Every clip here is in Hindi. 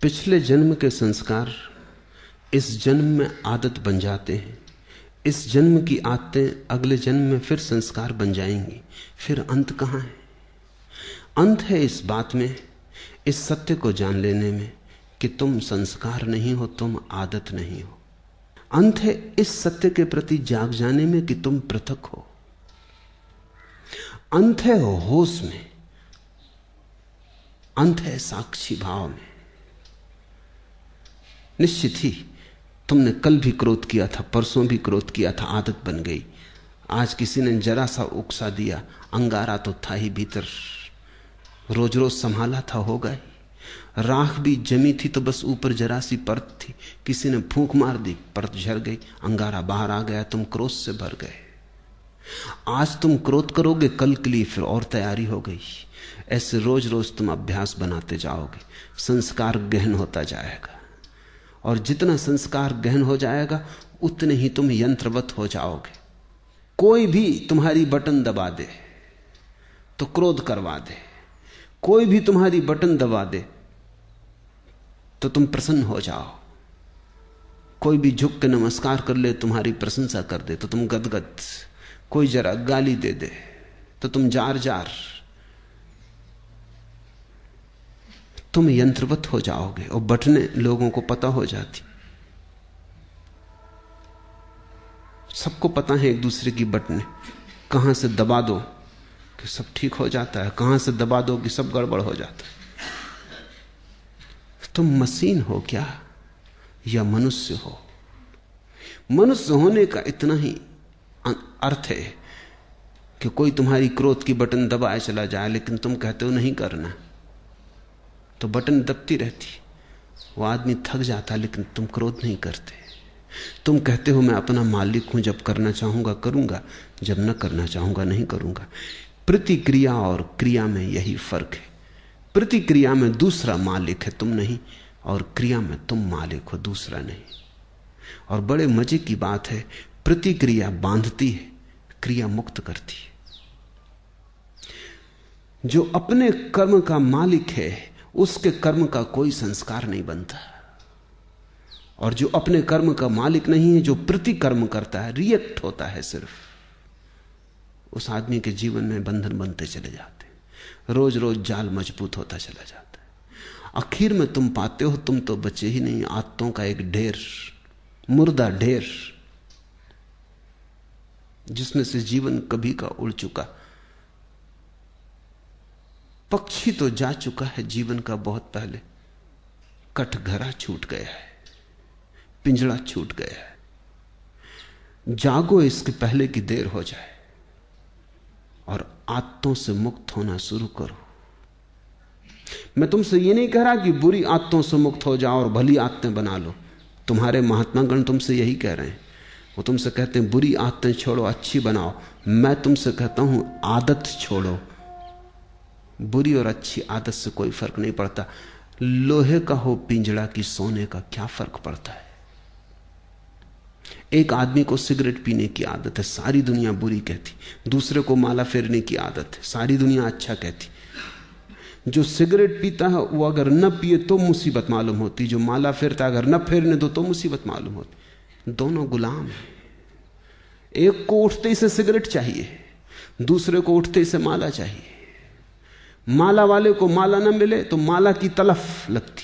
पिछले जन्म के संस्कार इस जन्म में आदत बन जाते हैं। इस जन्म की आदतें अगले जन्म में फिर संस्कार बन जाएंगी। फिर अंत कहां है? अंत है इस बात में, इस सत्य को जान लेने में कि तुम संस्कार नहीं हो, तुम आदत नहीं हो। अंत है इस सत्य के प्रति जाग जाने में कि तुम पृथक हो। अंत है होश में, अंत है साक्षी भाव में। निश्चित ही तुमने कल भी क्रोध किया था, परसों भी क्रोध किया था, आदत बन गई। आज किसी ने जरा सा उकसा दिया, अंगारा तो था ही भीतर, रोज रोज संभाला था, हो गई। राख भी जमी थी तो बस ऊपर जरा सी परत थी, किसी ने फूंक मार दी, परत झड़ गई, अंगारा बाहर आ गया, तुम क्रोध से भर गए। आज तुम क्रोध करोगे, कल के लिए फिर और तैयारी हो गई। ऐसे रोज रोज तुम अभ्यास बनाते जाओगे, संस्कार गहन होता जाएगा। और जितना संस्कार गहन हो जाएगा उतने ही तुम यंत्रवत हो जाओगे। कोई भी तुम्हारी बटन दबा दे तो क्रोध करवा दे, कोई भी तुम्हारी बटन दबा दे तो तुम प्रसन्न हो जाओ, कोई भी झुक के नमस्कार कर ले, तुम्हारी प्रशंसा कर दे तो तुम गदगद, कोई जरा गाली दे दे तो तुम जार जार। तुम यंत्रवत हो जाओगे और बटने लोगों को पता हो जाती। सबको पता है एक दूसरे की बटने, कहां से दबा दो कि सब ठीक हो जाता है, कहां से दबा दो कि सब गड़बड़ हो जाता है। तुम मशीन हो क्या या मनुष्य हो? मनुष्य होने का इतना ही अर्थ है कि कोई तुम्हारी क्रोध की बटन दबाए चला जाए, लेकिन तुम कहते हो नहीं करना, तो बटन दबती रहती। वो आदमी थक जाता, लेकिन तुम क्रोध नहीं करते। तुम कहते हो मैं अपना मालिक हूं, जब करना चाहूंगा करूंगा, जब न करना चाहूंगा नहीं करूंगा। प्रतिक्रिया और क्रिया में यही फर्क है। प्रतिक्रिया में दूसरा मालिक है, तुम नहीं, और क्रिया में तुम मालिक हो, दूसरा नहीं। और बड़े मजे की बात है, प्रतिक्रिया बांधती है, क्रिया मुक्त करती है। जो अपने कर्म का मालिक है उसके कर्म का कोई संस्कार नहीं बनता, और जो अपने कर्म का मालिक नहीं है, जो प्रतिकर्म करता है, रिएक्ट होता है सिर्फ, उस आदमी के जीवन में बंधन बनते चले जाते हैं। रोज रोज जाल मजबूत होता चला जाता है। आखिर में तुम पाते हो तुम तो बचे ही नहीं, आदतों का एक ढेर, मुर्दा ढेर, जिसमें से जीवन कभी का उड़ चुका। पक्षी तो जा चुका है जीवन का बहुत पहले, कटघरा छूट गया है, पिंजड़ा छूट गया है। जागो इसके पहले की देर हो जाए और आदतों से मुक्त होना शुरू करो। मैं तुमसे ये नहीं कह रहा कि बुरी आदतों से मुक्त हो जाओ और भली आदतें बना लो। तुम्हारे महात्मागण तुमसे यही कह रहे हैं। वो तुमसे कहते हैं बुरी आदतें छोड़ो, अच्छी बनाओ। मैं तुमसे कहता हूं आदत छोड़ो। बुरी और अच्छी आदत से कोई फर्क नहीं पड़ता। लोहे का हो पिंजड़ा की सोने का, क्या फर्क पड़ता है? एक आदमी को सिगरेट पीने की आदत है, सारी दुनिया बुरी कहती। दूसरे को माला फेरने की आदत है, सारी दुनिया अच्छा कहती। जो सिगरेट पीता है वो अगर न पिए तो मुसीबत मालूम होती, जो माला फेरता अगर न फेरने दो तो मुसीबत मालूम होती। दोनों गुलाम हैं। एक को उठते ही से सिगरेट चाहिए, दूसरे को उठते ही से माला चाहिए। माला वाले को माला ना मिले तो माला की तलफ लगती,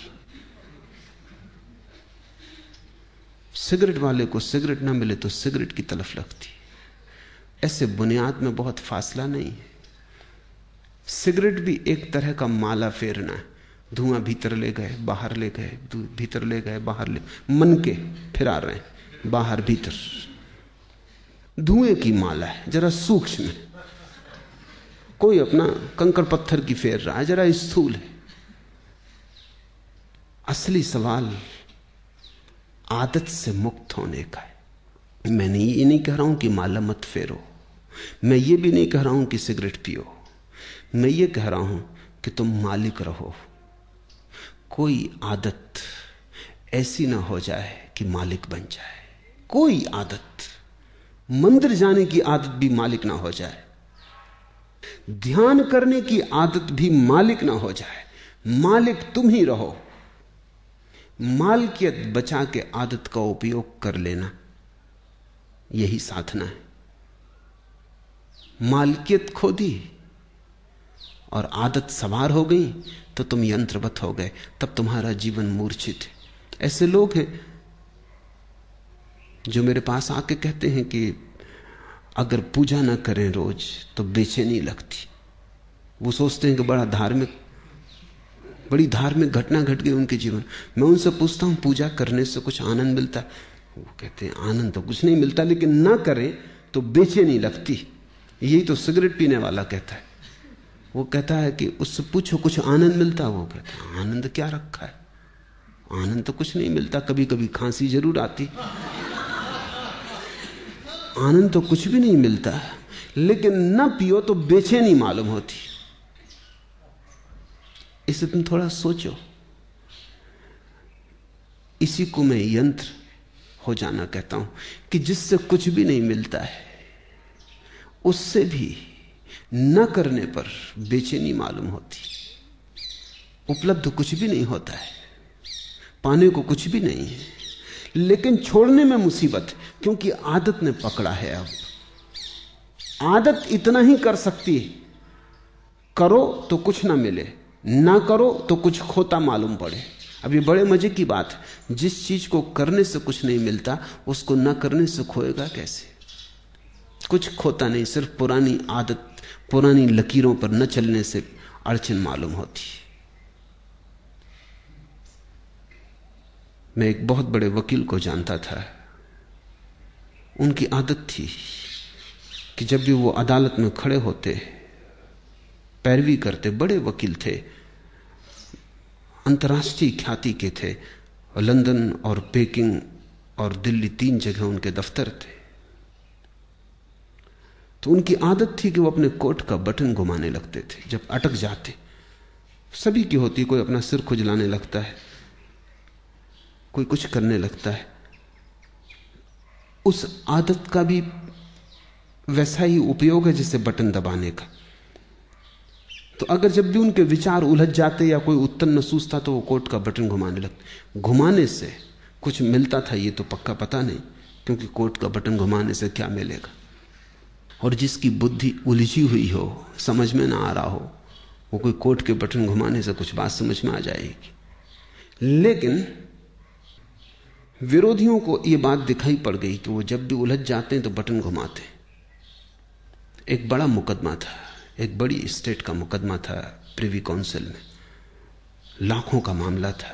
सिगरेट वाले को सिगरेट ना मिले तो सिगरेट की तलफ लगती। ऐसे बुनियाद में बहुत फासला नहीं है। सिगरेट भी एक तरह का माला फेरना है। धुआं भीतर ले गए, बाहर ले गए, भीतर ले गए, बाहर ले, मन के फिरा रहे हैं, बाहर भीतर। धुएं की माला है, जरा सूक्ष्म है। कोई अपना कंकड़ पत्थर की फेर रहा है, जरा स्थूल है। असली सवाल आदत से मुक्त होने का है। मैं ये नहीं कह रहा हूं कि माला मत फेरो, मैं ये भी नहीं कह रहा हूं कि सिगरेट पियो। मैं ये कह रहा हूं कि तुम मालिक रहो। कोई आदत ऐसी ना हो जाए कि मालिक बन जाए। कोई आदत, मंदिर जाने की आदत भी मालिक ना हो जाए, ध्यान करने की आदत भी मालिक ना हो जाए। मालिक तुम ही रहो। मालकियत बचा के आदत का उपयोग कर लेना, यही साधना है। मालकियत खो दी और आदत सवार हो गई तो तुम यंत्रवत हो गए, तब तुम्हारा जीवन मूर्छित है। ऐसे लोग हैं जो मेरे पास आके कहते हैं कि अगर पूजा ना करें रोज तो बेचैनी लगती। वो सोचते हैं कि बड़ी धार्मिक घटना घट गई उनके जीवन। मैं उनसे पूछता हूं पूजा करने से कुछ आनंद मिलता है? वो कहते हैं आनंद तो कुछ नहीं मिलता, लेकिन ना करें तो बेचैनी लगती। यही तो सिगरेट पीने वाला कहता है। वो कहता है कि उससे पूछो कुछ आनंद मिलता? वो कहता है आनंद क्या रखा है, आनंद तो कुछ नहीं मिलता, कभी कभी खांसी जरूर आती, आनंद तो कुछ भी नहीं मिलता। लेकिन ना पियो तो बेचैनी मालूम होती। इसे तुम थोड़ा सोचो। इसी को मैं यंत्र हो जाना कहता हूं कि जिससे कुछ भी नहीं मिलता है, उससे भी न करने पर बेचैनी मालूम होती। उपलब्ध कुछ भी नहीं होता है, पाने को कुछ भी नहीं है, लेकिन छोड़ने में मुसीबत है, क्योंकि आदत ने पकड़ा है। अब आदत इतना ही कर सकती है, करो तो कुछ ना मिले, ना करो तो कुछ खोता मालूम पड़े। अब ये बड़े मजे की बात है, जिस चीज को करने से कुछ नहीं मिलता उसको ना करने से खोएगा कैसे? कुछ खोता नहीं, सिर्फ पुरानी आदत, पुरानी लकीरों पर न चलने से अड़चन मालूम होती। मैं एक बहुत बड़े वकील को जानता था। उनकी आदत थी कि जब भी वो अदालत में खड़े होते, पैरवी करते, बड़े वकील थे, अंतर्राष्ट्रीय ख्याति के थे, लंदन और पेकिंग और दिल्ली 3 जगह उनके दफ्तर थे। तो उनकी आदत थी कि वो अपने कोट का बटन घुमाने लगते थे जब अटक जाते। सभी की होती, कोई अपना सिर खुजलाने लगता है, कोई कुछ करने लगता है। उस आदत का भी वैसा ही उपयोग है जैसे बटन दबाने का। तो अगर जब भी उनके विचार उलझ जाते या कोई उत्तर न सूझता तो वो कोट का बटन घुमाने लगते। घुमाने से कुछ मिलता था ये तो पक्का पता नहीं, क्योंकि कोट का बटन घुमाने से क्या मिलेगा। और जिसकी बुद्धि उलझी हुई हो, समझ में ना आ रहा हो, वो कोई कोट के बटन घुमाने से कुछ बात समझ में आ जाएगी। लेकिन विरोधियों को यह बात दिखाई पड़ गई कि वो जब भी उलझ जाते हैं तो बटन घुमाते। एक बड़ा मुकदमा था, एक बड़ी स्टेट का मुकदमा था प्रिवी काउंसिल में, लाखों का मामला था।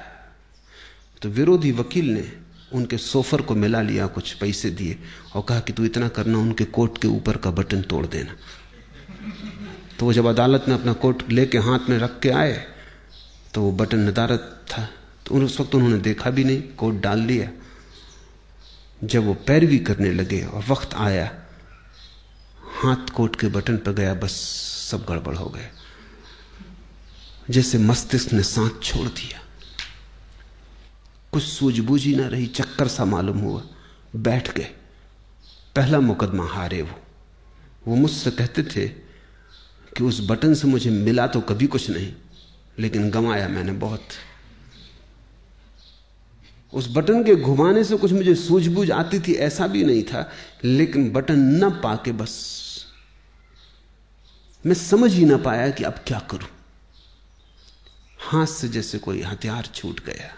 तो विरोधी वकील ने उनके सोफर को मिला लिया, कुछ पैसे दिए और कहा कि तू इतना करना, उनके कोट के ऊपर का बटन तोड़ देना। तो वो जब अदालत में अपना कोट लेके हाथ में रख के आए तो वो बटन नदारद था। तो उस वक्त उन्होंने देखा भी नहीं, कोट डाल लिया। जब वो पैरवी करने लगे और वक्त आया, हाथ कोट के बटन पर गया, बस सब गड़बड़ हो गया। जैसे मस्तिष्क ने सांस छोड़ दिया, कुछ सूझबूझ ही ना रही, चक्कर सा मालूम हुआ, बैठ गए। पहला मुकदमा हारे वो मुझसे कहते थे कि उस बटन से मुझे मिला तो कभी कुछ नहीं, लेकिन गंवाया मैंने बहुत। उस बटन के घुमाने से कुछ मुझे सूझबूझ आती थी ऐसा भी नहीं था, लेकिन बटन न पाके बस मैं समझ ही ना पाया कि अब क्या करूं। हाथ से जैसे कोई हथियार छूट गया।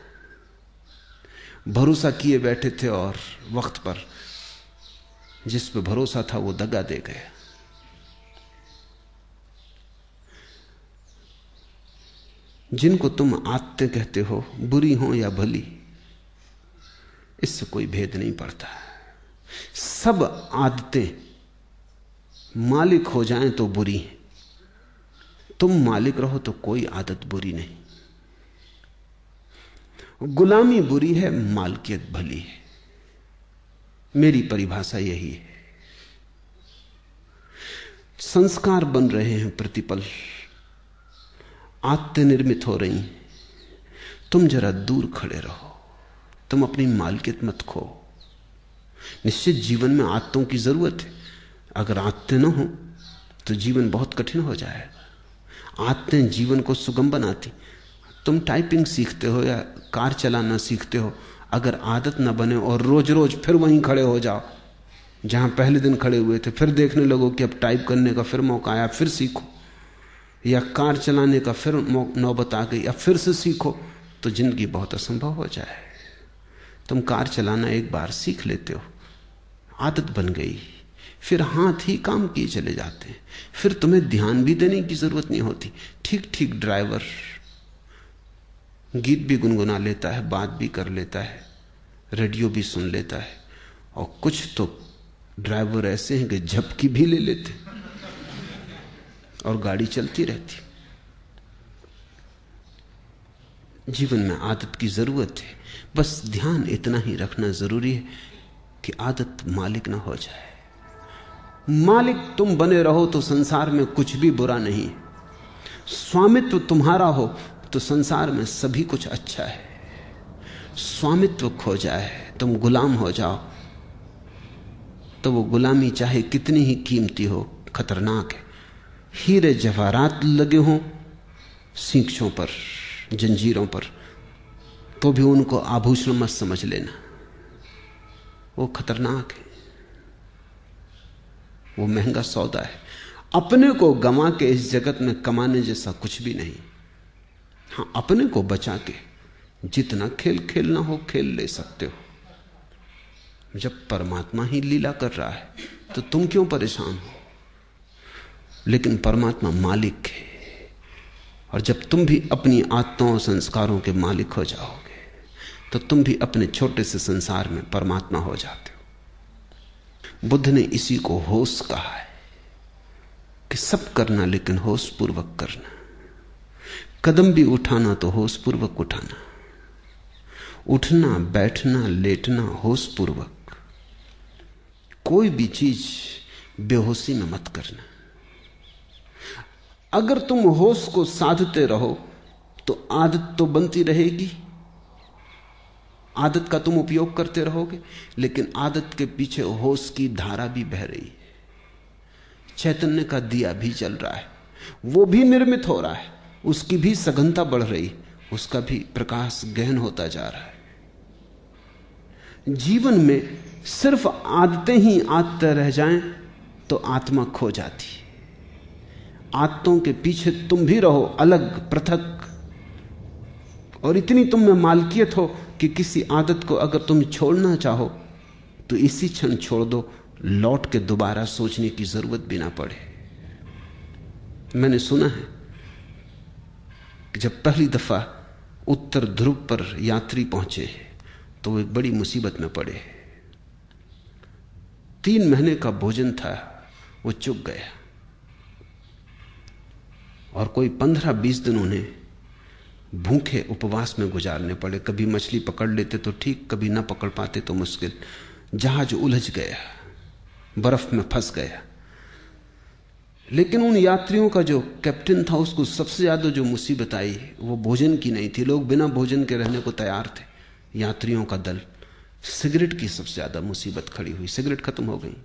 भरोसा किए बैठे थे और वक्त पर जिस पे भरोसा था वो दगा दे गया। जिनको तुम आदतें कहते हो, बुरी हो या भली, इससे कोई भेद नहीं पड़ता। सब आदतें मालिक हो जाएं तो बुरी हैं, तुम मालिक रहो तो कोई आदत बुरी नहीं। गुलामी बुरी है, मालकियत भली है। मेरी परिभाषा यही है। संस्कार बन रहे हैं प्रतिपल, आदतें निर्मित हो रही हैं। तुम जरा दूर खड़े रहो, तुम अपनी मालकियत मत खो। निश्चित जीवन में आदतों की जरूरत है। अगर आदतें न हो तो जीवन बहुत कठिन हो जाएगा। आदतें जीवन को सुगम बनाती। तुम टाइपिंग सीखते हो या कार चलाना सीखते हो, अगर आदत ना बने और रोज रोज फिर वहीं खड़े हो जाओ जहां पहले दिन खड़े हुए थे, फिर देखने लगो कि अब टाइप करने का फिर मौका आया, फिर सीखो, या कार चलाने का फिर नौबत आ गई, अब फिर से सीखो, तो जिंदगी बहुत असंभव हो जाए। तुम कार चलाना एक बार सीख लेते हो, आदत बन गई, फिर हाथ ही काम किए चले जाते हैं, फिर तुम्हें ध्यान भी देने की जरूरत नहीं होती। ठीक ठीक ड्राइवर गीत भी गुनगुना लेता है, बात भी कर लेता है, रेडियो भी सुन लेता है, और कुछ तो ड्राइवर ऐसे हैं कि झपकी भी ले लेते और गाड़ी चलती रहती। जीवन में आदत की जरूरत है, बस ध्यान इतना ही रखना जरूरी है कि आदत मालिक ना हो जाए। मालिक तुम बने रहो तो संसार में कुछ भी बुरा नहीं। स्वामित्व तुम्हारा हो तो संसार में सभी कुछ अच्छा है। स्वामित्व खो जाए, तुम गुलाम हो जाओ, तो वो गुलामी चाहे कितनी ही कीमती हो, खतरनाक है। हीरे जवाहरात लगे हों सींखों पर, जंजीरों पर, तो भी उनको आभूषण मत समझ लेना, वो खतरनाक है, वो महंगा सौदा है। अपने को गंवा के इस जगत में कमाने जैसा कुछ भी नहीं। हां, अपने को बचा के जितना खेल खेलना हो खेल ले सकते हो। जब परमात्मा ही लीला कर रहा है तो तुम क्यों परेशान हो? लेकिन परमात्मा मालिक है, और जब तुम भी अपनी आत्माओं और संस्कारों के मालिक हो जाओगे तो तुम भी अपने छोटे से संसार में परमात्मा हो जाते हो। बुद्ध ने इसी को होश कहा है कि सब करना लेकिन होश पूर्वक करना। कदम भी उठाना तो होश पूर्वक उठाना, उठना बैठना लेटना होश पूर्वक। कोई भी चीज बेहोशी में मत करना। अगर तुम होश को साधते रहो तो आदत तो बनती रहेगी, आदत का तुम उपयोग करते रहोगे, लेकिन आदत के पीछे होश की धारा भी बह रही है। चैतन्य का दिया भी जल रहा है, वो भी निर्मित हो रहा है, उसकी भी सघनता बढ़ रही, उसका भी प्रकाश गहन होता जा रहा है। जीवन में सिर्फ आदतें ही आदतें रह जाएं तो आत्मा खो जाती है। आदतों के पीछे तुम भी रहो अलग पृथक, और इतनी तुम में मालकियत हो कि किसी आदत को अगर तुम छोड़ना चाहो तो इसी क्षण छोड़ दो, लौट के दोबारा सोचने की जरूरत भी ना पड़े। मैंने सुना है कि जब पहली दफा उत्तर ध्रुव पर यात्री पहुंचे तो वो एक बड़ी मुसीबत में पड़े। 3 महीने का भोजन था, वो चुक गया, और कोई 15-20 दिन उन्हें भूखे उपवास में गुजारने पड़े। कभी मछली पकड़ लेते तो ठीक, कभी ना पकड़ पाते तो मुश्किल। जहाज उलझ गया, बर्फ में फंस गया। लेकिन उन यात्रियों का जो कैप्टन था, उसको सबसे ज्यादा जो मुसीबत आई वो भोजन की नहीं थी। लोग बिना भोजन के रहने को तैयार थे, यात्रियों का दल। सिगरेट की सबसे ज्यादा मुसीबत खड़ी हुई। सिगरेट खत्म हो गई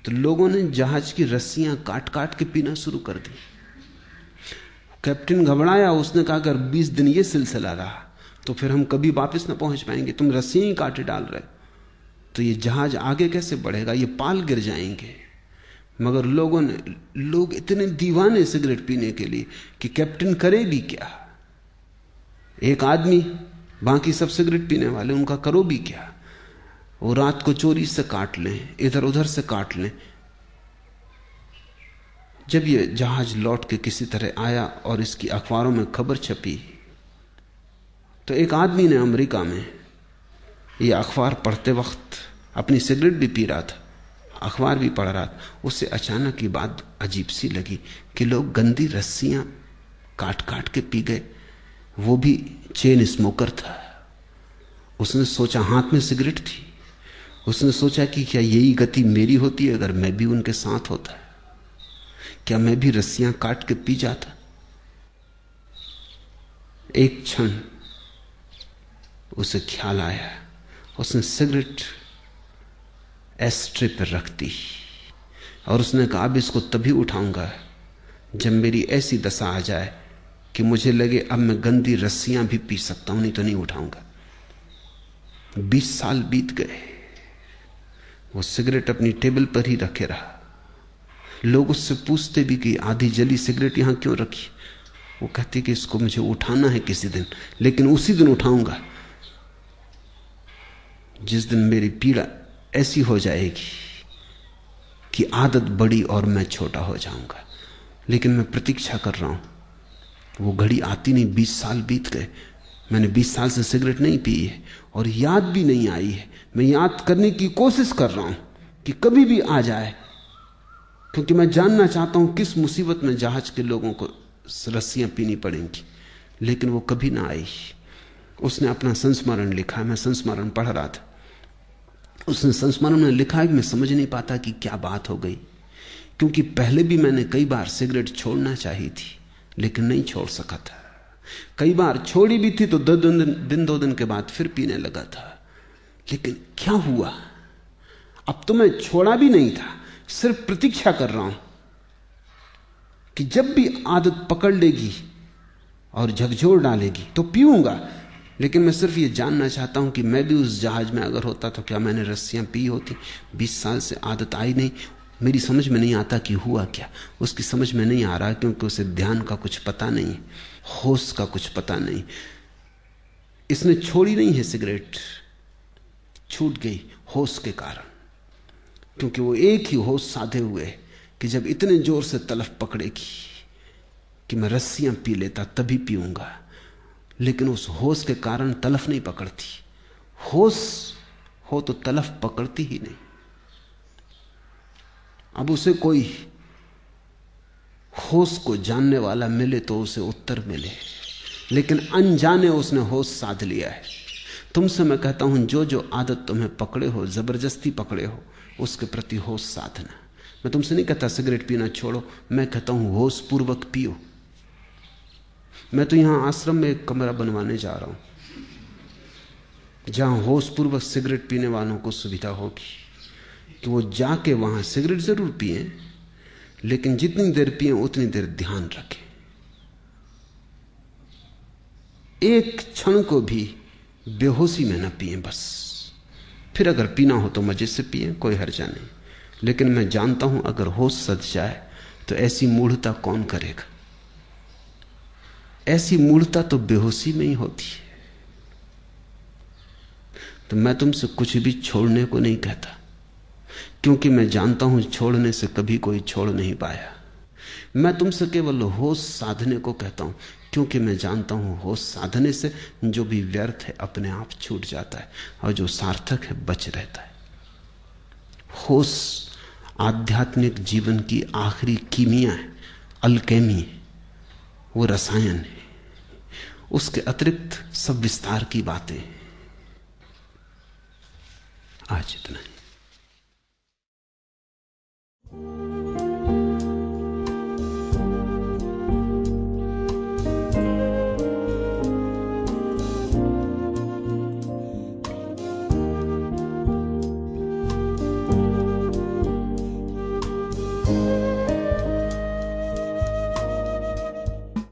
तो लोगों ने जहाज की रस्सियां काट काट के पीना शुरू कर दी। कैप्टन घबराया, उसने कहा अगर 20 दिन ये सिलसिला रहा तो फिर हम कभी वापस ना पहुंच पाएंगे। तुम रस्सियां ही काटे डाल रहे तो ये जहाज आगे कैसे बढ़ेगा, ये पाल गिर जाएंगे। मगर लोग इतने दीवाने सिगरेट पीने के लिए कि कैप्टन करे भी क्या। एक आदमी, बाकी सब सिगरेट पीने वाले, उनका करो भी क्या। वो रात को चोरी से काट लें, इधर उधर से काट लें। जब ये जहाज लौट के किसी तरह आया और इसकी अखबारों में खबर छपी तो एक आदमी ने अमेरिका में ये अखबार पढ़ते वक्त अपनी सिगरेट भी पी रहा था, अखबार भी पढ़ रहा था। उसे अचानक ये बात अजीब सी लगी कि लोग गंदी रस्सियां काट काट के पी गए। वो भी चेन स्मोकर था। उसने सोचा, हाथ में सिगरेट थी, उसने सोचा कि क्या यही गति मेरी होती है अगर मैं भी उनके साथ होता? क्या मैं भी रस्सियां काट के पी जाता? एक क्षण उसे ख्याल आया, उसने सिगरेट एस्ट्रे पर रख दी और उसने कहा अब इसको तभी उठाऊंगा जब मेरी ऐसी दशा आ जाए कि मुझे लगे अब मैं गंदी रस्सियां भी पी सकता हूं, नहीं तो नहीं उठाऊंगा। 20 साल बीत गए, वो सिगरेट अपनी टेबल पर ही रखे रहा। लोग उससे पूछते भी कि आधी जली सिगरेट यहां क्यों रखी। वो कहती कि इसको मुझे उठाना है किसी दिन, लेकिन उसी दिन उठाऊंगा जिस दिन मेरी पीड़ा ऐसी हो जाएगी कि आदत बड़ी और मैं छोटा हो जाऊंगा। लेकिन मैं प्रतीक्षा कर रहा हूं। वो घड़ी आती नहीं। 20 साल बीत गए, मैंने 20 साल से सिगरेट नहीं पी है और याद भी नहीं आई है। मैं याद करने की कोशिश कर रहा हूं कि कभी भी आ जाए, क्योंकि मैं जानना चाहता हूं किस मुसीबत में जहाज के लोगों को रस्सियां पीनी पड़ेंगी। लेकिन वो कभी ना आई। उसने अपना संस्मरण लिखा, मैं संस्मरण पढ़ रहा था। उसने संस्मरण में लिखा है कि मैं समझ नहीं पाता कि क्या बात हो गई, क्योंकि पहले भी मैंने कई बार सिगरेट छोड़ना चाहिए थी लेकिन नहीं छोड़ सका था। कई बार छोड़ी भी थी तो 2 दिन के बाद फिर पीने लगा था। लेकिन क्या हुआ? अब तो मैं छोड़ा भी नहीं था, सिर्फ प्रतीक्षा कर रहा हूं कि जब भी आदत पकड़ लेगी और झकझोर डालेगी तो पीऊंगा। लेकिन मैं सिर्फ ये जानना चाहता हूं कि मैं भी उस जहाज में अगर होता तो क्या मैंने रस्सियां पी होती। 20 साल से आदत आई नहीं। मेरी समझ में नहीं आता कि हुआ क्या। उसकी समझ में नहीं आ रहा, क्योंकि उसे ध्यान का कुछ पता नहीं, होश का कुछ पता नहीं। इसने छोड़ी नहीं है सिगरेट, छूट गई होश के कारण, क्योंकि वो एक ही होश साधे हुए कि जब इतने जोर से तलफ पकड़ेगी कि मैं रस्सियां पी लेता तभी पीऊंगा। लेकिन उस होश के कारण तलफ नहीं पकड़ती। होश हो तो तलफ पकड़ती ही नहीं। अब उसे कोई होश को जानने वाला मिले तो उसे उत्तर मिले, लेकिन अनजाने उसने होश साध लिया है। तुमसे मैं कहता हूं, जो जो आदत तुम्हें पकड़े हो, जबरदस्ती पकड़े हो, उसके प्रति होश साधना। मैं तुमसे नहीं कहता सिगरेट पीना छोड़ो, मैं कहता हूं होश पूर्वक पियो। मैं तो यहां आश्रम में एक कमरा बनवाने जा रहा हूं जहां होश पूर्वक सिगरेट पीने वालों को सुविधा होगी कि वो जाके वहां सिगरेट जरूर पिए, लेकिन जितनी देर पिए उतनी देर ध्यान रखें। एक क्षण को भी बेहोशी में न पिए बस। फिर अगर पीना हो तो मजे से पिए, कोई हर्जा नहीं। लेकिन मैं जानता हूं अगर होश सध जाए तो ऐसी मूढ़ता कौन करेगा। ऐसी मूढ़ता तो बेहोशी में ही होती है। तो मैं तुमसे कुछ भी छोड़ने को नहीं कहता, क्योंकि मैं जानता हूं छोड़ने से कभी कोई छोड़ नहीं पाया। मैं तुमसे केवल होश साधने को कहता हूं, क्योंकि मैं जानता हूं होश साधने से जो भी व्यर्थ है अपने आप छूट जाता है और जो सार्थक है बच रहता है। होश आध्यात्मिक जीवन की आखिरी कीमिया है, अल्केमी है, वो रसायन है। उसके अतिरिक्त सब विस्तार की बातें हैं। आज इतना ही।